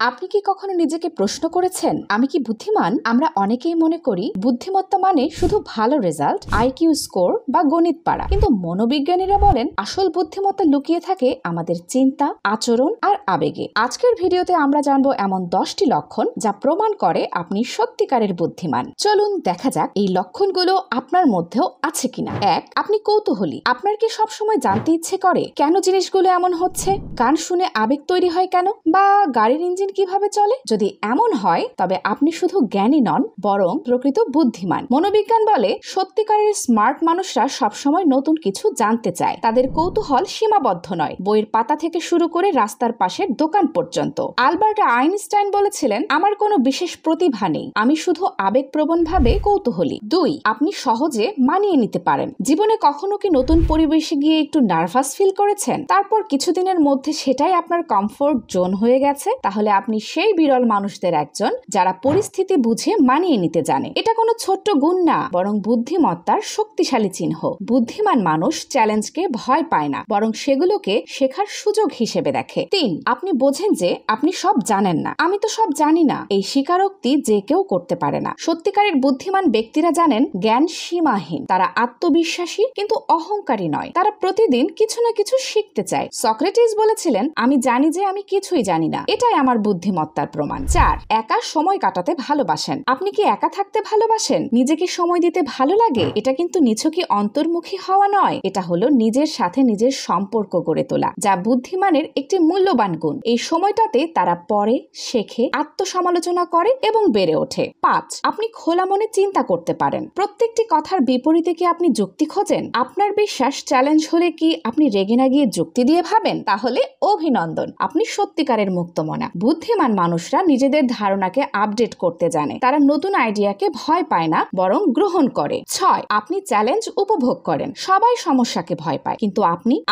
আপনি কি কখনো নিজেকে প্রশ্ন করেছেন, আমি কি বুদ্ধিমান? আমরা অনেকেই মনে করি বুদ্ধিমত্তা মানে শুধু ভালো রেজাল্ট, আইকিউ স্কোর বা গণিত পারা। কিন্তু মনোবিজ্ঞানীরা বলেন আসল বুদ্ধিমত্তা লুকিয়ে থাকে আমাদের চিন্তা, আচরণ আর আবেগে। আজকের ভিডিওতে আমরা জানবো এমন 10টি লক্ষণ যা প্রমাণ করে আপনি সত্যিকারের বুদ্ধিমান। চলুন দেখা যাক এই লক্ষণগুলো আপনার মধ্যেও আছে কিনা। 1. আপনি কৌতূহলী। আপনার কি সবসময় জানতে ইচ্ছে করে কেন জিনিসগুলো এমন হচ্ছে? গান শুনে আবেগ তৈরি হয় কেন? বা গাড়ির ইঞ্জিন কিভাবে চলে? যদি এমন হয় তবে আপনি শুধু জ্ঞানী নন, বরং প্রকৃত বুদ্ধিমান। মনোবিজ্ঞান বলে সত্যিকারের স্মার্ট মানুষরা সবসময় নতুন কিছু জানতে চায়। তাদের কৌতূহল সীমাবদ্ধ নয়, বইয়ের পাতা থেকে শুরু করে রাস্তার পাশের দোকান পর্যন্ত। আলবার্ট আইনস্টাইন বলেছিলেন, আমার কোনো বিশেষ প্রতিভা নেই, আমি শুধু আবেগপ্রবণভাবে কৌতূহলী। 2. আপনি সহজে মানিয়ে নিতে পারেন। জীবনে কখনো কি নতুন পরিবেশে গিয়ে একটু নার্ভাস ফিল করেছেন, তারপর কিছুদিনের মধ্যে সেটাই আপনার কমফোর্ট জোন হয়ে গেছে? তাহলে আপনি সেই বিরল মানুষদের একজন যারা পরিস্থিতি বুঝে মানিয়ে নিতে জানে। এটা কোনো ছোট্ট গুণ না, বরং বুদ্ধিমত্তার শক্তিশালী চিহ্ন। বুদ্ধিমান মানুষ চ্যালেঞ্জকে ভয় পায় না, বরং সেগুলোকে শেখার সুযোগ হিসেবে দেখে। 3. আপনি বোঝেন যে আপনি সব জানেন না। আমি তো সব জানি না, এই স্বীকারোক্তি যে কেউ করতে পারে না। সত্যিকারের বুদ্ধিমান ব্যক্তিরা জানেন জ্ঞান সীমাহীন। তারা আত্মবিশ্বাসী কিন্তু অহংকারী নয়। তারা প্রতিদিন কিছু না কিছু শিখতে চায়। সক্রেটিস বলেছিলেন, আমি জানি যে আমি কিছুই জানি না, এটাই আমার বুদ্ধিমত্তার প্রমাণ। 4. একা সময় কাটাতে ভালোবাসেন। আপনি কি একা থাকতে ভালোবাসেন? নিজেকে সময় দিতে ভালো লাগে? এটা কিন্তু নিছকই অন্তর্মুখী হওয়া নয়, এটা হলো নিজের সাথে নিজের সম্পর্ক গড়ে তোলা, যা বুদ্ধিমানের একটি মূল্যবান গুণ। এই সময়টাতে তারা পড়ে, শেখে, আত্মসমালোচনা করে এবং বেড়ে ওঠে। 5. আপনি খোলা মনে চিন্তা করতে পারেন। প্রত্যেকটি কথার বিপরীতে কি আপনি যুক্তি খোঁজেন? আপনার বিশ্বাস চ্যালেঞ্জ হলে কি আপনি রেগে না গিয়ে যুক্তি দিয়ে ভাবেন? তাহলে অভিনন্দন, আপনি সত্যিকারের মুক্তমনা। বুদ্ধিমান মানুষরা নিজেদের ধারণাকে আপডেট করতে জানে। তারা নতুন আইডিয়াকে ভয় পায় না, বরং গ্রহণ করে। 6. আপনি চ্যালেঞ্জ উপভোগ করেন। সবাই সমস্যাকে ভয় পায়, কিন্তু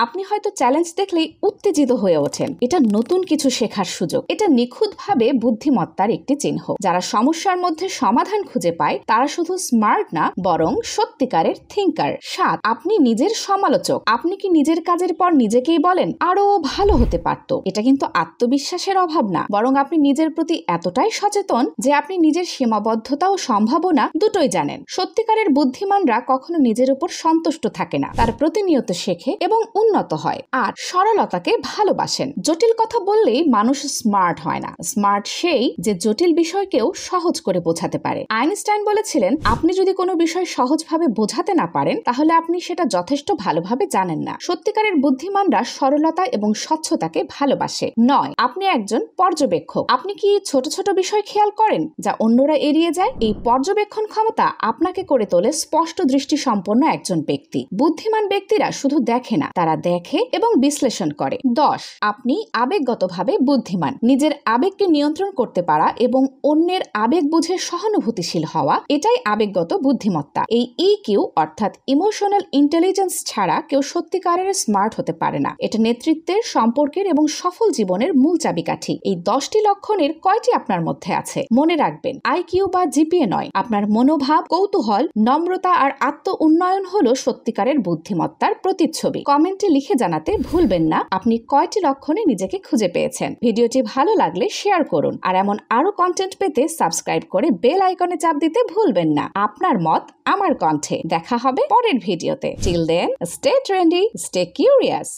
আপনি হয়তো চ্যালেঞ্জ দেখলেই উত্তেজিত হয়ে ওঠেন। এটা নতুন কিছু শেখার সুযোগ। এটা নিখুঁতভাবে বুদ্ধিমত্তার একটি চিহ্ন। যারা সমস্যার মধ্যে সমাধান খুঁজে পায় তারা শুধু স্মার্ট না, বরং সত্যিকারের থিঙ্কার। 7. আপনি নিজের সমালোচক। আপনি কি নিজের কাজের পর নিজেকেই বলেন আরো ভালো হতে পারতো? এটা কিন্তু আত্মবিশ্বাসের অভাব না, বরং আপনি নিজের প্রতি এতটাই সচেতন যে আপনি নিজের সীমাবদ্ধতা ও সম্ভাবনা দুটোই জানেন। সত্যিকারের বুদ্ধিমানরা কখনো নিজের উপর সন্তুষ্ট থাকে না, তার প্রতিনিয়ত শেখে এবং উন্নত হয়। আর সরলতাকে ভালোবাসেন। জটিল কথা বললেই মানুষ স্মার্ট হয় না, স্মার্ট সেই যে জটিল বিষয়কেও সহজ করে বোঝাতে পারে। আইনস্টাইন বলেছিলেন, আপনি যদি কোনো বিষয় সহজভাবে বোঝাতে না পারেন তাহলে আপনি সেটা যথেষ্ট ভালোভাবে জানেন না। সত্যিকারের বুদ্ধিমানরা সরলতা এবং স্বচ্ছতাকে ভালোবাসে। 9. আপনি একজন পর্যবেক্ষক। আপনি কি ছোট ছোট বিষয় খেয়াল করেন যা অন্যরা এড়িয়ে যায়? এই পর্যবেক্ষণ ক্ষমতা আপনাকে করে তোলে স্পষ্ট দৃষ্টি সম্পন্ন একজন ব্যক্তি। বুদ্ধিমান ব্যক্তিরা শুধু দেখে না, তারা দেখে এবং বিশ্লেষণ করে। 10. আপনি আবেগগতভাবে বুদ্ধিমান। নিজের আবেগকে নিয়ন্ত্রণ করতে পারা এবং অন্যের আবেগ বুঝে সহানুভূতিশীল হওয়া, এটাই আবেগগত বুদ্ধিমত্তা। এই ইকিউ অর্থাৎ ইমোশনাল ইন্টেলিজেন্স ছাড়া কেউ সত্যিকারের স্মার্ট হতে পারে না। এটা নেতৃত্বের, সম্পর্কের এবং সফল জীবনের মূল চাবিকাঠি। এই 10টি লক্ষণের কয়টি আপনার মধ্যে আছে? মনে রাখবেন, আইকিউ বা জিপিএ নয়, আপনার মনোভাব, কৌতূহল, নম্রতা আর আত্ম উন্নয়ন হলো সত্যিকারের বুদ্ধিমত্তার প্রতিচ্ছবি। কমেন্টে লিখে জানাতে ভুলবেন না আপনি কয়টি লক্ষণে নিজেকে খুঁজে পেয়েছেন। ভিডিওটি ভালো লাগলে শেয়ার করুন, আর এমন আরো কন্টেন্ট পেতে সাবস্ক্রাইব করে বেল আইকনে চাপ দিতে ভুলবেন না। আপনার মত আমার কণ্ঠে। দেখা হবে পরের ভিডিওতে। Till then, stay trendy, stay curious.